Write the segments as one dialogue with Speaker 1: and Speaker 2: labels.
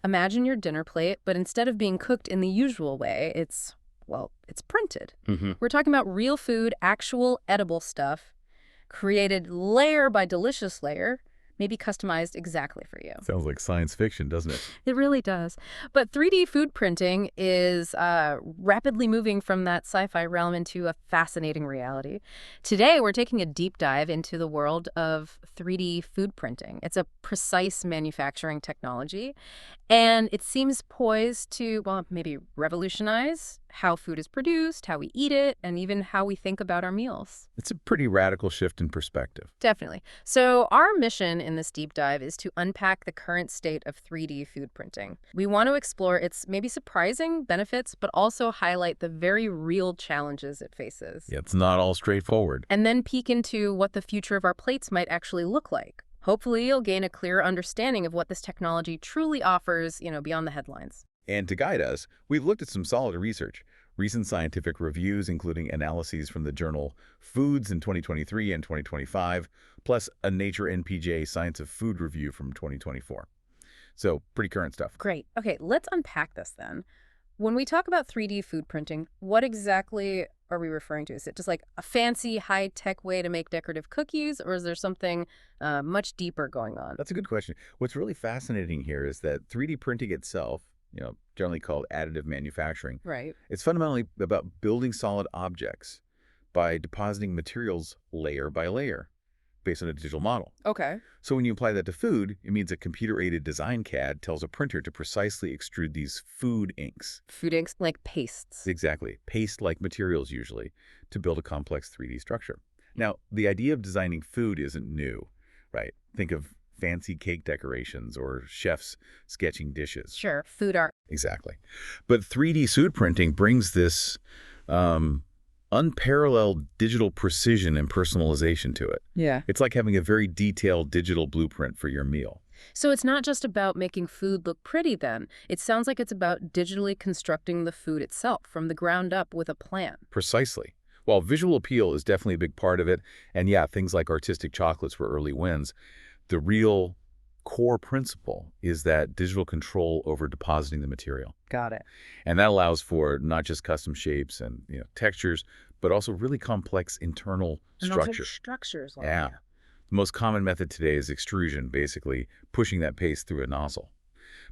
Speaker 1: Imagine your dinner plate, but instead of being cooked in the usual way, it's printed. We're talking about real food, actual edible stuff, created layer by delicious layer, maybe customized exactly for you.
Speaker 2: Sounds like science fiction, doesn't it?
Speaker 1: It really does. But 3D food printing is rapidly moving from that sci-fi realm into a fascinating reality. Today, we're taking a deep dive into the world of 3D food printing. It's a precise manufacturing technology, and it seems poised to, well, maybe revolutionize how food is produced, how we eat it, and even how we think about our meals.
Speaker 2: It's a pretty radical shift in perspective.
Speaker 1: Definitely. So our mission in this deep dive is to unpack the current state of 3D food printing. We want to explore its maybe surprising benefits, but also highlight the very real challenges it faces.
Speaker 2: Yeah, it's not all straightforward.
Speaker 1: And then peek into what the future of our plates might actually look like. Hopefully, you'll gain a clearer understanding of what this technology truly offers, beyond the headlines.
Speaker 2: And to guide us, we've looked at some solid research, recent scientific reviews, including analyses from the journal Foods in 2023 and 2025, plus a Nature NPJ Science of Food review from 2024. So pretty current stuff.
Speaker 1: Great. Okay, let's unpack this then. When we talk about 3D food printing, what exactly are we referring to? Is it just like a fancy, high-tech way to make decorative cookies, or is there something much deeper going on?
Speaker 2: That's a good question. What's really fascinating here is that 3D printing itself, generally called additive manufacturing,
Speaker 1: Right.
Speaker 2: it's fundamentally about building solid objects by depositing materials layer by layer based on a digital model.
Speaker 1: Okay.
Speaker 2: So when you apply that to food, it means a computer-aided design CAD tells a printer to precisely extrude these food inks.
Speaker 1: Food inks, like pastes.
Speaker 2: Exactly. Paste-like materials usually, to build a complex 3D structure. Now, the idea of designing food isn't new, right? Think of fancy cake decorations or chefs sketching dishes.
Speaker 1: Sure, food art.
Speaker 2: Exactly. But 3D food printing brings this unparalleled digital precision and personalization to it.
Speaker 1: Yeah.
Speaker 2: It's like having a very detailed digital blueprint for your meal.
Speaker 1: So it's not just about making food look pretty then. It sounds like it's about digitally constructing the food itself from the ground up with a plan.
Speaker 2: Precisely. While visual appeal is definitely a big part of it, and yeah, things like artistic chocolates were early wins, the real core principle is that digital control over depositing the material.
Speaker 1: Got it.
Speaker 2: And that allows for not just custom shapes and textures, but also really complex internal structure.
Speaker 1: Structures.
Speaker 2: Yeah. The most common method today is extrusion, basically pushing that paste through a nozzle.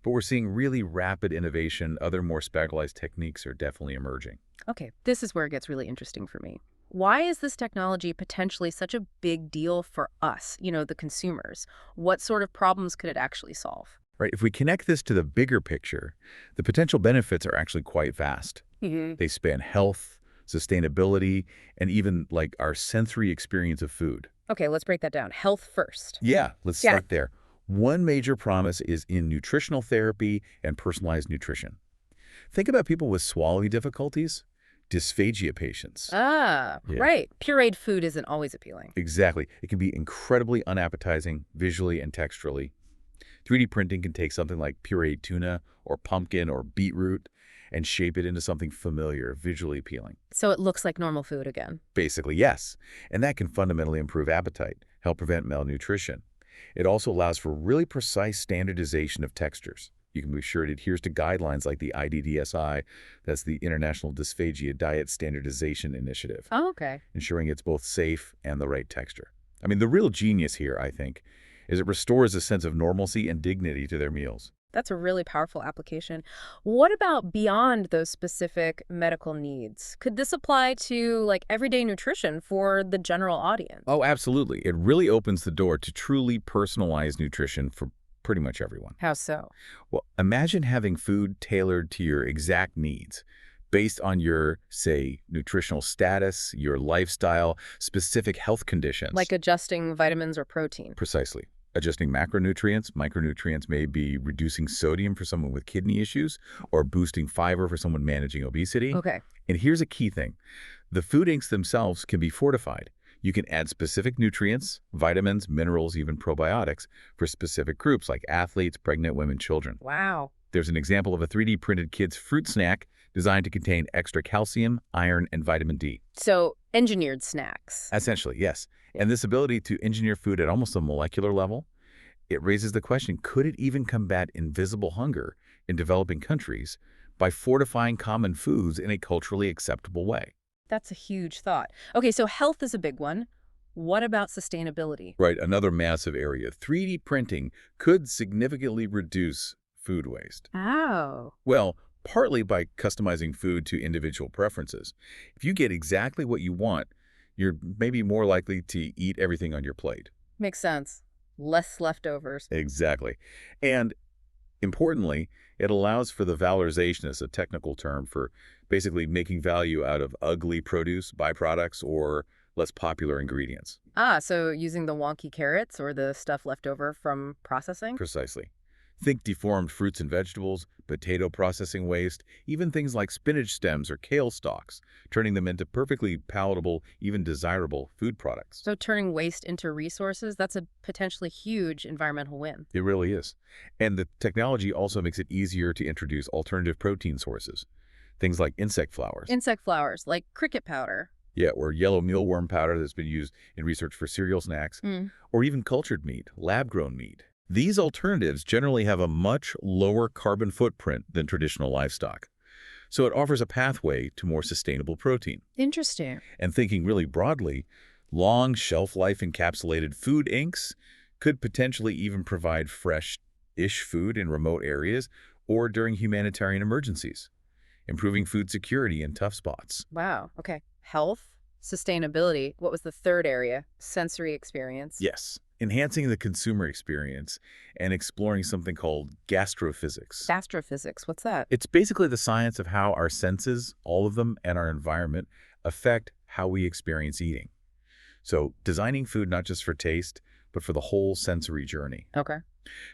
Speaker 2: But we're seeing really rapid innovation. Other more specialized techniques are definitely emerging.
Speaker 1: Okay, this is where it gets really interesting for me. Why is this technology potentially such a big deal for us, the consumers? What sort of problems could it actually solve?
Speaker 2: Right. If we connect this to the bigger picture, the potential benefits are actually quite vast. They span health, sustainability, and even like our sensory experience of food.
Speaker 1: Okay, let's break that down. Health first.
Speaker 2: Yeah, let's start there. One major promise is in nutritional therapy and personalized nutrition. Think about people with swallowing difficulties, dysphagia patients.
Speaker 1: Right. Pureed food isn't always appealing.
Speaker 2: Exactly. It can be incredibly unappetizing visually and texturally. 3D printing can take something like pureed tuna or pumpkin or beetroot and shape it into something familiar, visually appealing.
Speaker 1: So it looks like normal food again.
Speaker 2: Basically, yes. And that can fundamentally improve appetite, help prevent malnutrition. It also allows for really precise standardization of textures. You can be sure it adheres to guidelines like the IDDSI, that's the International Dysphagia Diet Standardization Initiative,
Speaker 1: Oh, okay.
Speaker 2: ensuring it's both safe and the right texture. I mean, the real genius here, I think, is it restores a sense of normalcy and dignity to their meals.
Speaker 1: That's a really powerful application. What about beyond those specific medical needs? Could this apply to like everyday nutrition for the general audience?
Speaker 2: Oh, absolutely. It really opens the door to truly personalized nutrition for pretty much everyone.
Speaker 1: How so?
Speaker 2: Well, imagine having food tailored to your exact needs based on your, say, nutritional status, your lifestyle, specific health conditions.
Speaker 1: Like adjusting vitamins or protein.
Speaker 2: Precisely. Adjusting macronutrients. Micronutrients may be reducing sodium for someone with kidney issues or boosting fiber for someone managing obesity.
Speaker 1: Okay.
Speaker 2: And here's a key thing. The food inks themselves can be fortified. You can add specific nutrients, vitamins, minerals, even probiotics for specific groups like athletes, pregnant women, children.
Speaker 1: Wow.
Speaker 2: There's an example of a 3D printed kid's fruit snack designed to contain extra calcium, iron, and vitamin D.
Speaker 1: So engineered snacks.
Speaker 2: Essentially, yes. And this ability to engineer food at almost a molecular level It raises the question, could it even combat invisible hunger in developing countries by fortifying common foods in a culturally acceptable way?
Speaker 1: That's a huge thought. Okay, so health is a big one. What about sustainability?
Speaker 2: Right, another massive area. 3D printing could significantly reduce food waste.
Speaker 1: Oh,
Speaker 2: Well, partly by customizing food to individual preferences. If you get exactly what you want, you're maybe more likely to eat everything on your plate.
Speaker 1: makes sense. Less leftovers.
Speaker 2: Exactly. And importantly, it allows for the valorization as a technical term for basically making value out of ugly produce, byproducts, or less popular ingredients.
Speaker 1: Ah, so using the wonky carrots or the stuff left over from processing?
Speaker 2: Precisely. Think deformed fruits and vegetables, potato processing waste, even things like spinach stems or kale stalks, turning them into perfectly palatable, even desirable food products.
Speaker 1: So turning waste into resources, that's a potentially huge environmental win.
Speaker 2: It really is. And the technology also makes it easier to introduce alternative protein sources, things like insect flowers.
Speaker 1: Insect flowers, like cricket powder.
Speaker 2: Yeah, or yellow mealworm powder that's been used in research for cereal snacks,
Speaker 1: Mm.
Speaker 2: or even cultured meat, lab-grown meat. These alternatives generally have a much lower carbon footprint than traditional livestock. So it offers a pathway to more sustainable protein.
Speaker 1: Interesting.
Speaker 2: And thinking really broadly, long shelf-life encapsulated food inks could potentially even provide fresh-ish food in remote areas or during humanitarian emergencies, improving food security in tough spots.
Speaker 1: Wow. Okay. Health, sustainability. What was the third area? Sensory experience.
Speaker 2: Yes, enhancing the consumer experience and exploring something called gastrophysics.
Speaker 1: Astrophysics. What's that?
Speaker 2: It's basically the science of how our senses, all of them, and our environment affect how we experience eating. So designing food not just for taste, but for the whole sensory journey.
Speaker 1: Okay.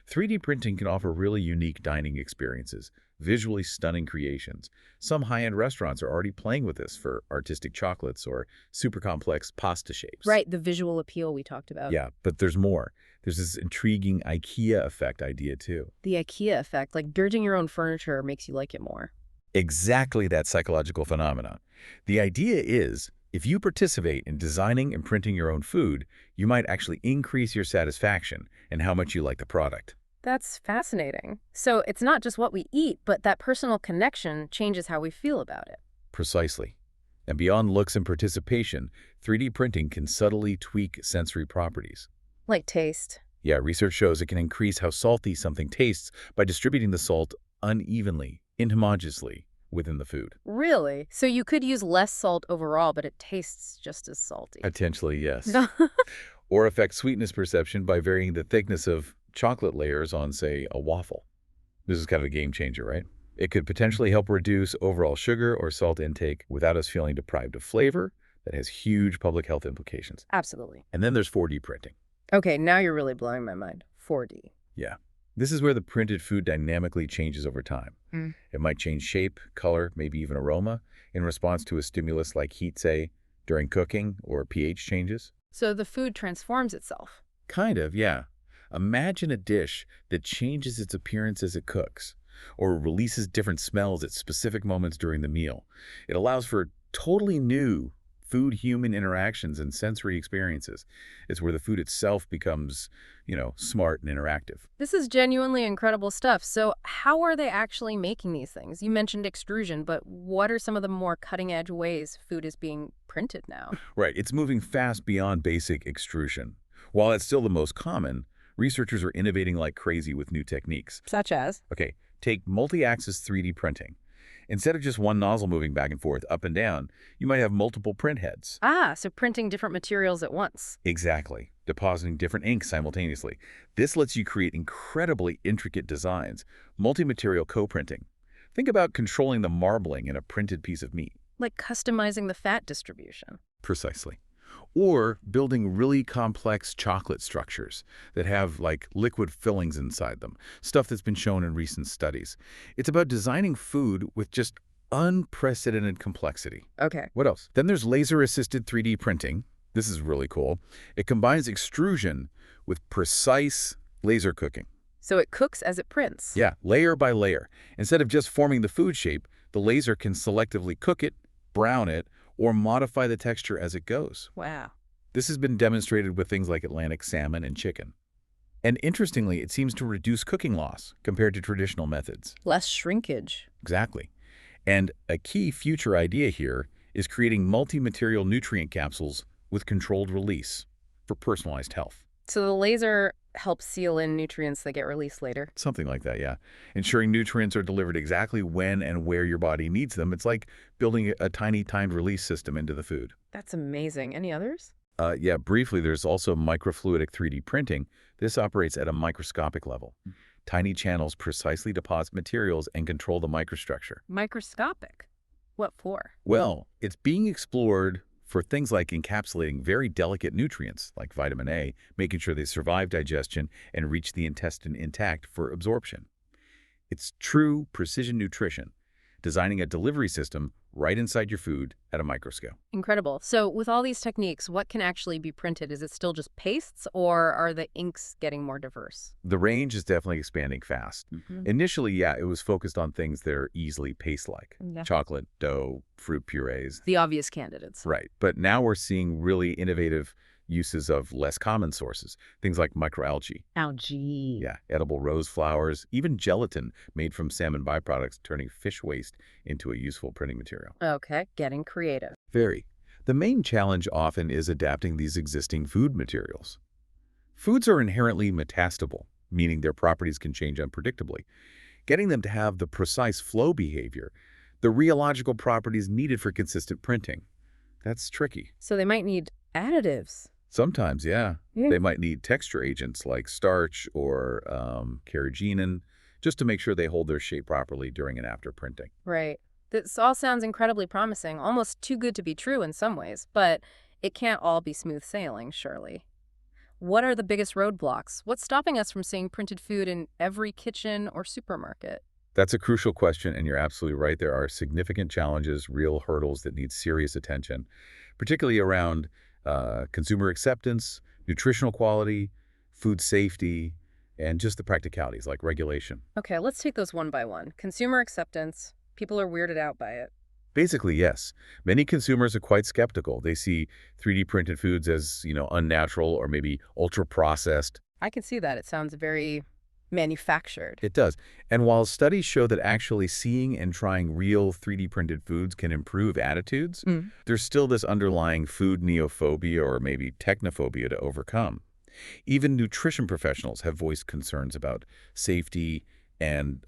Speaker 2: 3D printing can offer really unique dining experiences, visually stunning creations. Some high-end restaurants are already playing with this for artistic chocolates or super complex pasta shapes.
Speaker 1: Right. The visual appeal we talked about.
Speaker 2: Yeah, but there's more. There's this intriguing IKEA effect idea too.
Speaker 1: The IKEA effect, like building your own furniture makes you like it more.
Speaker 2: Exactly that psychological phenomenon. The idea is, if you participate in designing and printing your own food, you might actually increase your satisfaction and how much you like the product.
Speaker 1: That's fascinating. So it's not just what we eat, but that personal connection changes how we feel about it.
Speaker 2: Precisely. And beyond looks and participation, 3D printing can subtly tweak sensory properties.
Speaker 1: Like taste.
Speaker 2: Yeah, research shows it can increase how salty something tastes by distributing the salt unevenly, inhomogeneously within the food.
Speaker 1: Really? So you could use less salt overall, but it tastes just as salty.
Speaker 2: Potentially, yes. Or affect sweetness perception by varying the thickness of chocolate layers on, say, a waffle. This is kind of a game changer, right? It could potentially help reduce overall sugar or salt intake without us feeling deprived of flavor. That has huge public health implications.
Speaker 1: Absolutely.
Speaker 2: And then there's 4D printing.
Speaker 1: Okay, now you're really blowing my mind. 4D.
Speaker 2: Yeah. This is where the printed food dynamically changes over time.
Speaker 1: Mm.
Speaker 2: It might change shape, color, maybe even aroma in response to a stimulus like heat, say, during cooking or pH changes.
Speaker 1: So the food transforms itself.
Speaker 2: Kind of, yeah. Imagine a dish that changes its appearance as it cooks or releases different smells at specific moments during the meal. It allows for totally new food-human interactions and sensory experiences. It's where the food itself becomes, smart and interactive.
Speaker 1: This is genuinely incredible stuff. So how are they actually making these things? You mentioned extrusion, but what are some of the more cutting-edge ways food is being printed now?
Speaker 2: Right, it's moving fast beyond basic extrusion. While it's still the most common, researchers are innovating like crazy with new techniques.
Speaker 1: Such as?
Speaker 2: Okay, take multi-axis 3D printing. Instead of just one nozzle moving back and forth, up and down, you might have multiple print heads.
Speaker 1: Ah, so printing different materials at once.
Speaker 2: Exactly, depositing different inks simultaneously. This lets you create incredibly intricate designs, multi-material co-printing. Think about controlling the marbling in a printed piece of meat.
Speaker 1: Like customizing the fat distribution.
Speaker 2: Precisely. Or building really complex chocolate structures that have like liquid fillings inside them, stuff that's been shown in recent studies. It's about designing food with just unprecedented complexity.
Speaker 1: Okay.
Speaker 2: What else? Then there's laser-assisted 3D printing. This is really cool. It combines extrusion with precise laser cooking.
Speaker 1: So it cooks as it prints.
Speaker 2: Yeah, layer by layer. Instead of just forming the food shape, the laser can selectively cook it, brown it, or modify the texture as it goes.
Speaker 1: Wow.
Speaker 2: This has been demonstrated with things like Atlantic salmon and chicken. And interestingly, it seems to reduce cooking loss compared to traditional methods.
Speaker 1: Less shrinkage.
Speaker 2: Exactly. And a key future idea here is creating multi-material nutrient capsules with controlled release for personalized health.
Speaker 1: So the laser helps seal in nutrients that get released later.
Speaker 2: Something like that, yeah. Ensuring nutrients are delivered exactly when and where your body needs them. It's like building a tiny timed release system into the food.
Speaker 1: That's amazing. Any others?
Speaker 2: Yeah, briefly, there's also microfluidic 3D printing. This operates at a microscopic level. Tiny channels precisely deposit materials and control the microstructure.
Speaker 1: Microscopic. What for?
Speaker 2: Well, it's being explored for things like encapsulating very delicate nutrients, like vitamin A, making sure they survive digestion and reach the intestine intact for absorption. It's true precision nutrition, designing a delivery system right inside your food at a microscale.
Speaker 1: Incredible. So with all these techniques, what can actually be printed? Is it still just pastes, or are the inks getting more diverse?
Speaker 2: The range is definitely expanding fast.
Speaker 1: Mm-hmm.
Speaker 2: Initially, yeah, it was focused on things that are easily paste-like.
Speaker 1: Yeah.
Speaker 2: Chocolate, dough, fruit purees.
Speaker 1: The obvious candidates.
Speaker 2: Right. But now we're seeing really innovative uses of less common sources, things like microalgae.
Speaker 1: Algae.
Speaker 2: Yeah, edible rose flowers, even gelatin made from salmon byproducts, turning fish waste into a useful printing material.
Speaker 1: Okay, getting creative.
Speaker 2: Very. The main challenge often is adapting these existing food materials. Foods are inherently metastable, meaning their properties can change unpredictably. Getting them to have the precise flow behavior, the rheological properties needed for consistent printing, that's tricky.
Speaker 1: So they might need additives.
Speaker 2: Sometimes, yeah.
Speaker 1: Yeah.
Speaker 2: They might need texture agents like starch or carrageenan just to make sure they hold their shape properly during and after printing.
Speaker 1: Right. This all sounds incredibly promising, almost too good to be true in some ways, but it can't all be smooth sailing, surely. What are the biggest roadblocks? What's stopping us from seeing printed food in every kitchen or supermarket?
Speaker 2: That's a crucial question, and you're absolutely right. There are significant challenges, real hurdles that need serious attention, particularly around consumer acceptance, nutritional quality, food safety, and just the practicalities like regulation.
Speaker 1: Okay, let's take those one by one. Consumer acceptance. People are weirded out by it.
Speaker 2: Basically, yes. Many consumers are quite skeptical. They see 3D printed foods as, unnatural or maybe ultra processed.
Speaker 1: I can see that. It sounds very manufactured.
Speaker 2: It does. And while studies show that actually seeing and trying real 3D printed foods can improve attitudes, there's still this underlying food neophobia or maybe technophobia to overcome. Even nutrition professionals have voiced concerns about safety and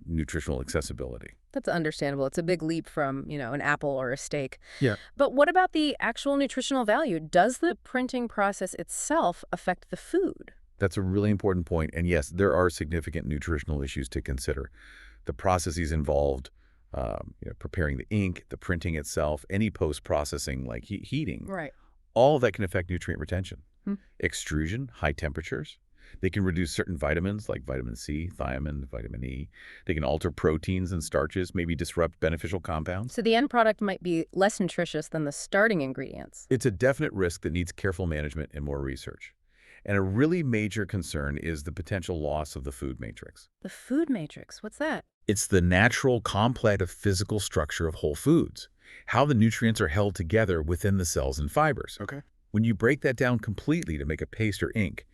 Speaker 2: nutritional accessibility.
Speaker 1: That's understandable. It's a big leap from, an apple or a steak.
Speaker 2: Yeah.
Speaker 1: But what about the actual nutritional value? Does the printing process itself affect the food?
Speaker 2: That's a really important point. And yes, there are significant nutritional issues to consider. The processes involved, preparing the ink, the printing itself, any post-processing like heating,
Speaker 1: Right.
Speaker 2: all of that can affect nutrient retention.
Speaker 1: Hmm.
Speaker 2: Extrusion, high temperatures. They can reduce certain vitamins like vitamin C, thiamine, vitamin E. They can alter proteins and starches, maybe disrupt beneficial compounds.
Speaker 1: So the end product might be less nutritious than the starting ingredients.
Speaker 2: It's a definite risk that needs careful management and more research. And a really major concern is the potential loss of the food matrix.
Speaker 1: The food matrix, what's that?
Speaker 2: It's the natural, complex physical structure of whole foods, how the nutrients are held together within the cells and fibers.
Speaker 3: Okay.
Speaker 2: When you break that down completely to make a paste or ink,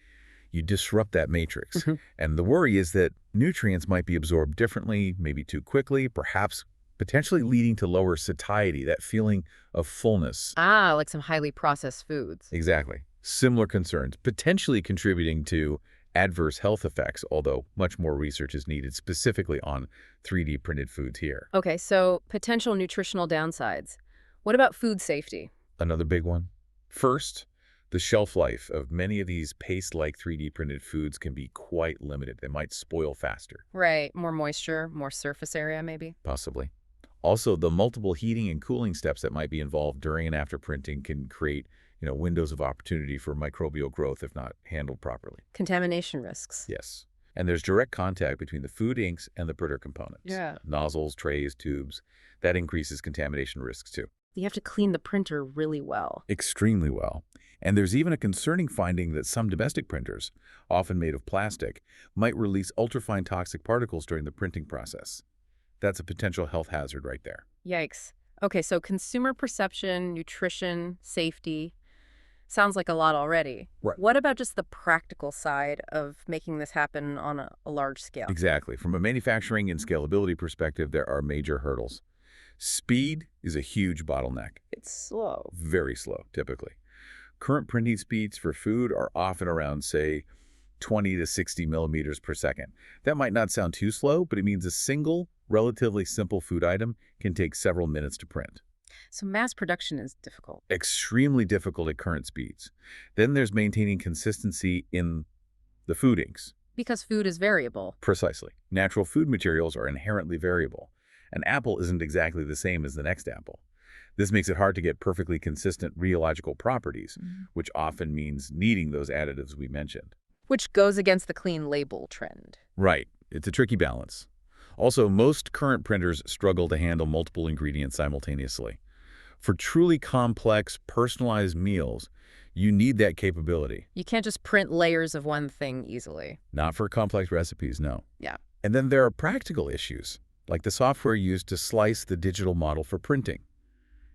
Speaker 2: you disrupt that matrix. And the worry is that nutrients might be absorbed differently, maybe too quickly, perhaps potentially leading to lower satiety, that feeling of fullness.
Speaker 1: Ah, like some highly processed foods.
Speaker 2: Exactly. Similar concerns, potentially contributing to adverse health effects, although much more research is needed specifically on 3D printed foods here.
Speaker 1: Okay, so potential nutritional downsides. What about food safety?
Speaker 2: Another big one. First, the shelf life of many of these paste-like 3D printed foods can be quite limited. They might spoil faster.
Speaker 1: Right, more moisture, more surface area maybe.
Speaker 2: Possibly. Also, the multiple heating and cooling steps that might be involved during and after printing can create windows of opportunity for microbial growth if not handled properly.
Speaker 1: Contamination risks.
Speaker 2: Yes. And there's direct contact between the food inks and the printer components.
Speaker 1: Yeah.
Speaker 2: Nozzles, trays, tubes. That increases contamination risks too.
Speaker 1: You have to clean the printer really well.
Speaker 2: Extremely well. And there's even a concerning finding that some domestic printers, often made of plastic, might release ultrafine toxic particles during the printing process. That's a potential health hazard right there.
Speaker 1: Yikes. Okay, so consumer perception, nutrition, safety. Sounds like a lot already.
Speaker 2: Right.
Speaker 1: What about just the practical side of making this happen on a large scale?
Speaker 2: Exactly. From a manufacturing and scalability perspective, there are major hurdles. Speed is a huge bottleneck.
Speaker 1: It's slow.
Speaker 2: Very slow, typically. Current printing speeds for food are often around, say, 20 to 60 millimeters per second. That might not sound too slow, but it means a single, relatively simple food item can take several minutes to print.
Speaker 1: So mass production is difficult.
Speaker 2: Extremely difficult at current speeds. Then there's maintaining consistency in the food inks.
Speaker 1: Because food is variable.
Speaker 2: Precisely. Natural food materials are inherently variable. An apple isn't exactly the same as the next apple. This makes it hard to get perfectly consistent rheological properties, which often means needing those additives we mentioned.
Speaker 1: Which goes against the clean label trend.
Speaker 2: Right. It's a tricky balance. Also, most current printers struggle to handle multiple ingredients simultaneously. For truly complex, personalized meals, you need that capability.
Speaker 1: You can't just print layers of one thing easily.
Speaker 2: Not for complex recipes, no.
Speaker 1: Yeah.
Speaker 2: And then there are practical issues, like the software used to slice the digital model for printing.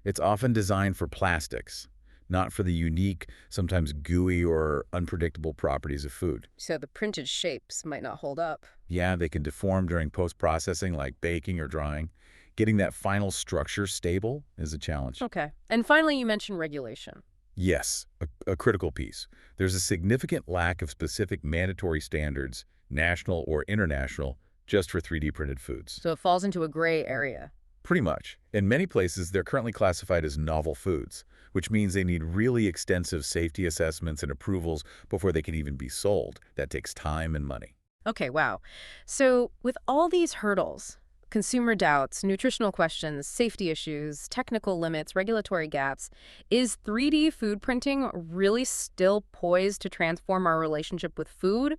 Speaker 2: It's often designed for plastics, not for the unique, sometimes gooey or unpredictable properties of food.
Speaker 1: So the printed shapes might not hold up.
Speaker 2: Yeah, they can deform during post-processing like baking or drying. Getting that final structure stable is a challenge.
Speaker 1: Okay. And finally, you mentioned regulation.
Speaker 2: Yes, a critical piece. There's a significant lack of specific mandatory standards, national or international, just for 3D printed foods.
Speaker 1: So it falls into a gray area.
Speaker 2: Pretty much. In many places, they're currently classified as novel foods, which means they need really extensive safety assessments and approvals before they can even be sold. That takes time and money.
Speaker 1: Okay, wow. So with all these hurdles, consumer doubts, nutritional questions, safety issues, technical limits, regulatory gaps, is 3D food printing really still poised to transform our relationship with food?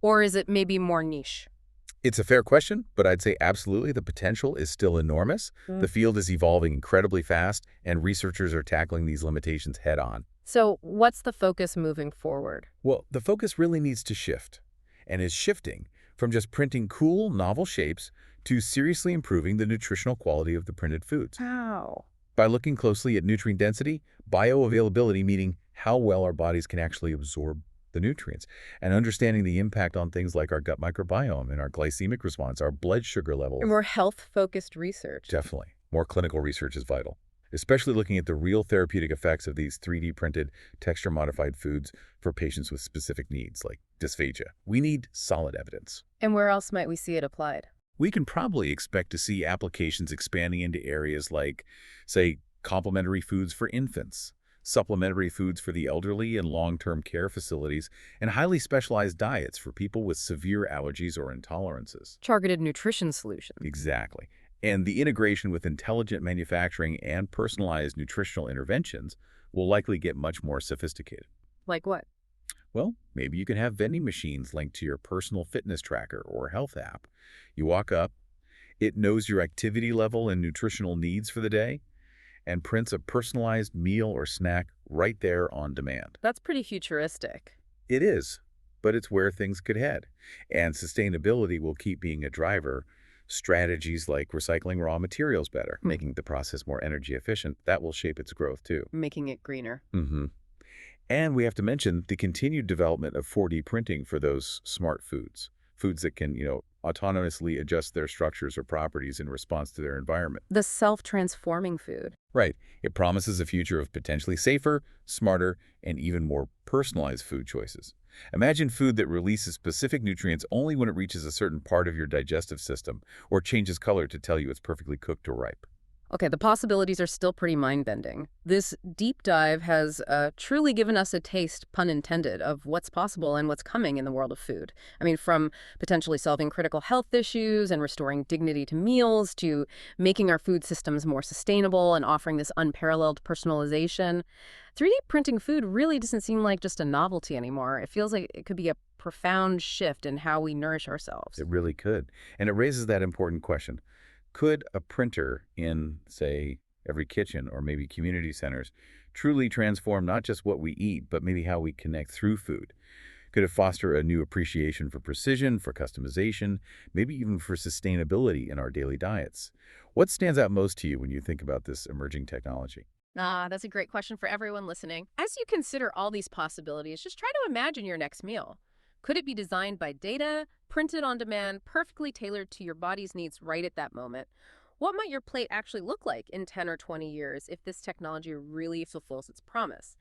Speaker 1: Or is it maybe more niche?
Speaker 2: It's a fair question, but I'd say absolutely the potential is still enormous. The field is evolving incredibly fast, and researchers are tackling these limitations head on.
Speaker 1: So what's the focus moving forward?
Speaker 2: Well, the focus really needs to shift, and is shifting from just printing cool, novel shapes to seriously improving the nutritional quality of the printed foods.
Speaker 1: How?
Speaker 2: By looking closely at nutrient density, bioavailability, meaning how well our bodies can actually absorb the nutrients, and understanding the impact on things like our gut microbiome and our glycemic response, our blood sugar levels.
Speaker 1: More health-focused research.
Speaker 2: Definitely. More clinical research is vital, especially looking at the real therapeutic effects of these 3D printed, texture-modified foods for patients with specific needs, like dysphagia. We need solid evidence.
Speaker 1: And where else might we see it applied?
Speaker 2: We can probably expect to see applications expanding into areas like, say, complementary foods for infants, supplementary foods for the elderly and long-term care facilities, and highly specialized diets for people with severe allergies or intolerances.
Speaker 1: Targeted nutrition solutions.
Speaker 2: Exactly. And the integration with intelligent manufacturing and personalized nutritional interventions will likely get much more sophisticated.
Speaker 1: Like what?
Speaker 2: Well, maybe you can have vending machines linked to your personal fitness tracker or health app. You walk up, it knows your activity level and nutritional needs for the day, and prints a personalized meal or snack right there on demand.
Speaker 1: That's pretty futuristic.
Speaker 2: It is, but it's where things could head. And sustainability will keep being a driver. Strategies like recycling raw materials better, making the process more energy efficient, that will shape its growth too.
Speaker 1: Making it greener.
Speaker 2: And we have to mention the continued development of 4D printing for those smart foods. Foods that can, autonomously adjust their structures or properties in response to their environment.
Speaker 1: The self-transforming food.
Speaker 2: Right. It promises a future of potentially safer, smarter, and even more personalized food choices. Imagine food that releases specific nutrients only when it reaches a certain part of your digestive system, or changes color to tell you it's perfectly cooked or ripe.
Speaker 1: Okay, the possibilities are still pretty mind-bending. This deep dive has truly given us a taste, pun intended, of what's possible and what's coming in the world of food. I mean, from potentially solving critical health issues and restoring dignity to meals to making our food systems more sustainable and offering this unparalleled personalization. 3D printing food really doesn't seem like just a novelty anymore. It feels like it could be a profound shift in how we nourish ourselves.
Speaker 2: It really could. And it raises that important question. Could a printer in, say, every kitchen or maybe community centers truly transform not just what we eat, but maybe how we connect through food? Could it foster a new appreciation for precision, for customization, maybe even for sustainability in our daily diets? What stands out most to you when you think about this emerging technology?
Speaker 1: That's a great question for everyone listening. As you consider all these possibilities, just try to imagine your next meal. Could it be designed by data, printed on demand, perfectly tailored to your body's needs right at that moment? What might your plate actually look like in 10 or 20 years if this technology really fulfills its promise?